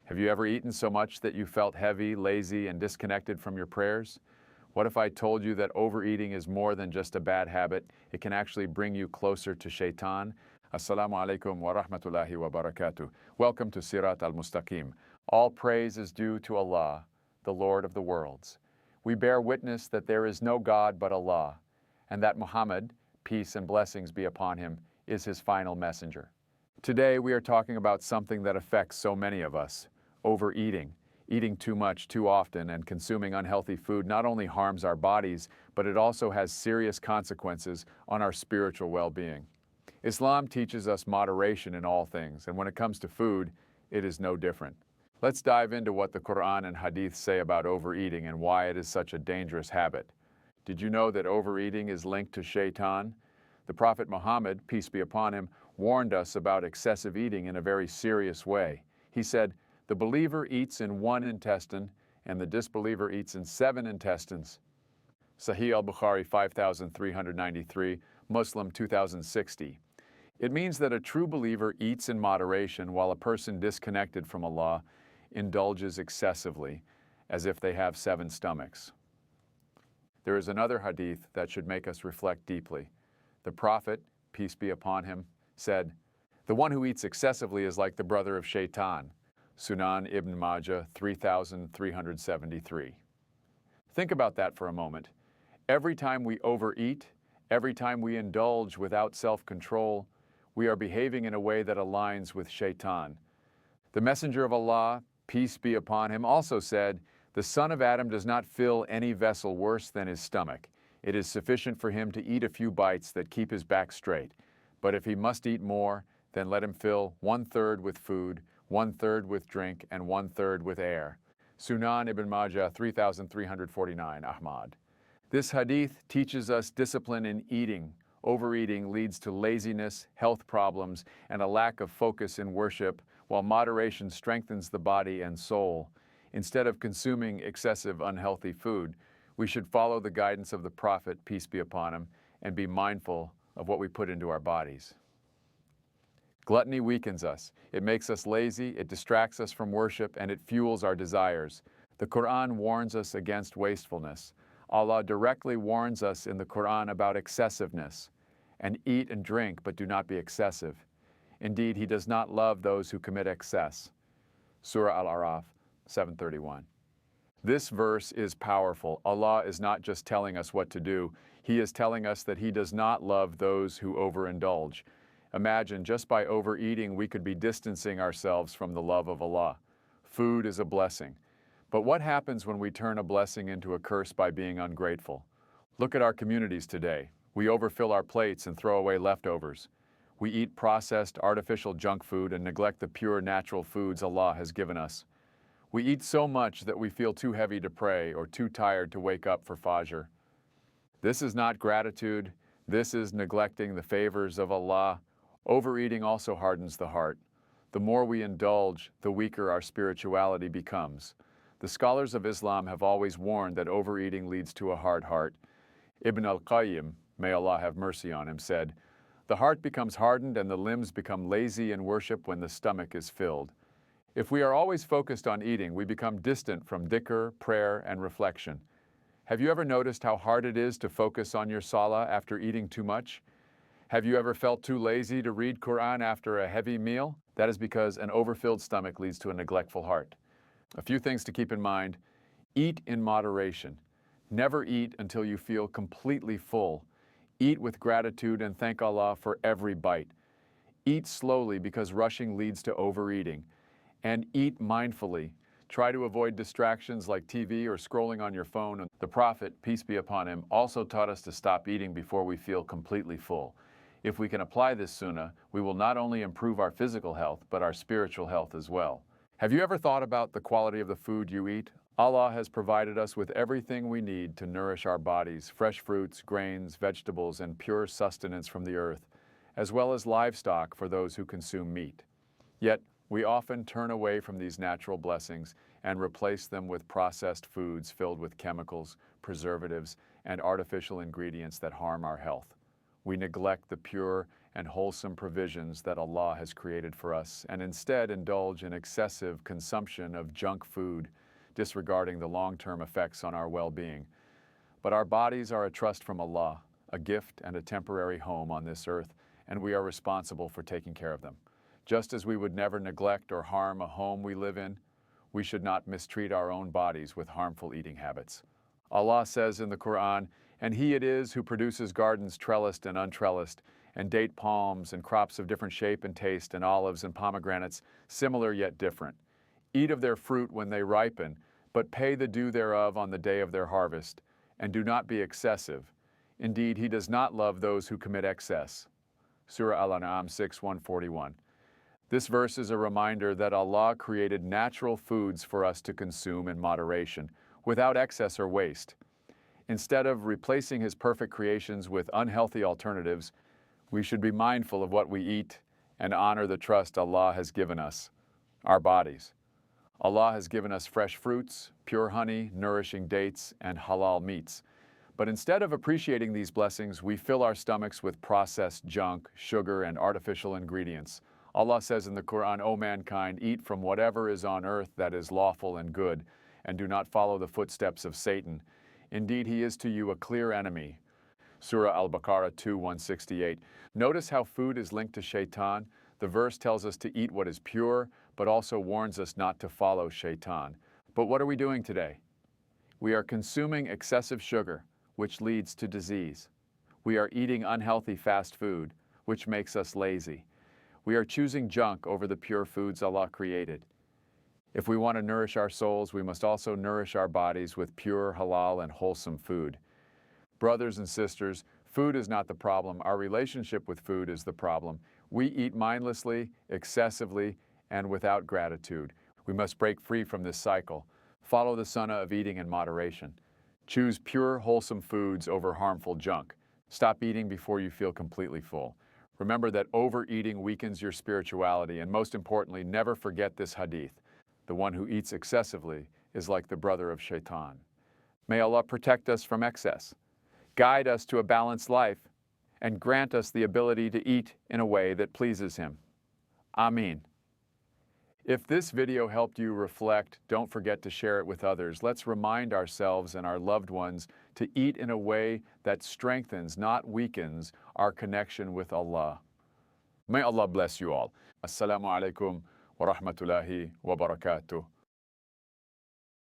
Have you ever eaten so much that you felt heavy, lazy, and disconnected from your prayers? What if I told you that overeating is more than just a bad habit? It can actually bring you closer to shaitan. Assalamu alaikum wa rahmatullahi wa barakatuh. Welcome to Sirat al-Mustaqim. All praise is due to Allah, the Lord of the worlds. We bear witness that there is no God but Allah, and that Muhammad, peace and blessings be upon him, is his final messenger. Today we are talking about something that affects so many of us: overeating. Eating too much too often and consuming unhealthy food not only harms our bodies, but it also has serious consequences on our spiritual well-being. Islam teaches us moderation in all things, and when it comes to food, it is no different. Let's dive into what the Qur'an and Hadith say about overeating and why it is such a dangerous habit. Did you know that overeating is linked to shaitan? The Prophet Muhammad, peace be upon him, warned us about excessive eating in a very serious way. He said, "The believer eats in one intestine, and the disbeliever eats in 7 intestines." Sahih al-Bukhari 5393, Muslim 2060. It means that a true believer eats in moderation while a person disconnected from Allah indulges excessively, as if they have 7 stomachs. There is another hadith that should make us reflect deeply. The Prophet, peace be upon him, said, "The one who eats excessively is like the brother of shaitan." Sunan Ibn Majah 3373. Think about that for a moment. Every time we overeat, every time we indulge without self-control, we are behaving in a way that aligns with shaitan. The Messenger of Allah, peace be upon him, also said, "The son of Adam does not fill any vessel worse than his stomach. It is sufficient for him to eat a few bites that keep his back straight. But if he must eat more, then let him fill 1/3 with food, 1/3 with drink, and 1/3 with air." Sunan Ibn Majah 3349, Ahmad. This hadith teaches us discipline in eating. Overeating leads to laziness, health problems, and a lack of focus in worship, while moderation strengthens the body and soul. Instead of consuming excessive unhealthy food, we should follow the guidance of the Prophet, peace be upon him, and be mindful of what we put into our bodies. Gluttony weakens us. It makes us lazy, it distracts us from worship, and it fuels our desires. The Qur'an warns us against wastefulness. Allah directly warns us in the Qur'an about excessiveness. "And eat and drink, but do not be excessive. Indeed, He does not love those who commit excess." Surah Al-An'am 731. This verse is powerful. Allah is not just telling us what to do. He is telling us that He does not love those who overindulge. Imagine, just by overeating, we could be distancing ourselves from the love of Allah. Food is a blessing. But what happens when we turn a blessing into a curse by being ungrateful? Look at our communities today. We overfill our plates and throw away leftovers. We eat processed, artificial junk food and neglect the pure, natural foods Allah has given us. We eat so much that we feel too heavy to pray or too tired to wake up for Fajr. This is not gratitude. This is neglecting the favors of Allah. Overeating also hardens the heart. The more we indulge, the weaker our spirituality becomes. The scholars of Islam have always warned that overeating leads to a hard heart. Ibn al-Qayyim, may Allah have mercy on him, said, "The heart becomes hardened and the limbs become lazy in worship when the stomach is filled." If we are always focused on eating, we become distant from dhikr, prayer, and reflection. Have you ever noticed how hard it is to focus on your salah after eating too much? Have you ever felt too lazy to read Qur'an after a heavy meal? That is because an overfilled stomach leads to a neglectful heart. A few things to keep in mind. Eat in moderation. Never eat until you feel completely full. Eat with gratitude and thank Allah for every bite. Eat slowly because rushing leads to overeating. And eat mindfully. Try to avoid distractions like TV or scrolling on your phone. The Prophet, peace be upon him, also taught us to stop eating before we feel completely full. If we can apply this sunnah, we will not only improve our physical health, but our spiritual health as well. Have you ever thought about the quality of the food you eat? Allah has provided us with everything we need to nourish our bodies: fresh fruits, grains, vegetables, and pure sustenance from the earth, as well as livestock for those who consume meat. Yet, we often turn away from these natural blessings and replace them with processed foods filled with chemicals, preservatives, and artificial ingredients that harm our health. We neglect the pure and wholesome provisions that Allah has created for us, and instead indulge in excessive consumption of junk food, disregarding the long-term effects on our well-being. But our bodies are a trust from Allah, a gift and a temporary home on this earth, and we are responsible for taking care of them. Just as we would never neglect or harm a home we live in, we should not mistreat our own bodies with harmful eating habits. Allah says in the Qur'an, "And He it is who produces gardens trellised and untrellised, and date palms and crops of different shape and taste, and olives and pomegranates, similar yet different. Eat of their fruit when they ripen, but pay the due thereof on the day of their harvest, and do not be excessive. Indeed, He does not love those who commit excess." Surah Al-An'am 6:141. This verse is a reminder that Allah created natural foods for us to consume in moderation, without excess or waste. Instead of replacing His perfect creations with unhealthy alternatives, we should be mindful of what we eat and honor the trust Allah has given us, our bodies. Allah has given us fresh fruits, pure honey, nourishing dates, and halal meats. But instead of appreciating these blessings, we fill our stomachs with processed junk, sugar, and artificial ingredients. Allah says in the Qur'an, "O mankind, eat from whatever is on earth that is lawful and good, and do not follow the footsteps of Satan. Indeed, he is to you a clear enemy." Surah Al-Baqarah 2:168. Notice how food is linked to shaitan. The verse tells us to eat what is pure, but also warns us not to follow shaitan. But what are we doing today? We are consuming excessive sugar, which leads to disease. We are eating unhealthy fast food, which makes us lazy. We are choosing junk over the pure foods Allah created. If we want to nourish our souls, we must also nourish our bodies with pure, halal, and wholesome food. Brothers and sisters, food is not the problem. Our relationship with food is the problem. We eat mindlessly, excessively, and without gratitude. We must break free from this cycle. Follow the Sunnah of eating in moderation. Choose pure, wholesome foods over harmful junk. Stop eating before you feel completely full. Remember that overeating weakens your spirituality, and most importantly, never forget this hadith. The one who eats excessively is like the brother of shaitan. May Allah protect us from excess, guide us to a balanced life, and grant us the ability to eat in a way that pleases Him. Ameen. If this video helped you reflect, don't forget to share it with others. Let's remind ourselves and our loved ones to eat in a way that strengthens, not weakens, our connection with Allah. May Allah bless you all. Assalamu alaikum wa rahmatullahi wa barakatuh.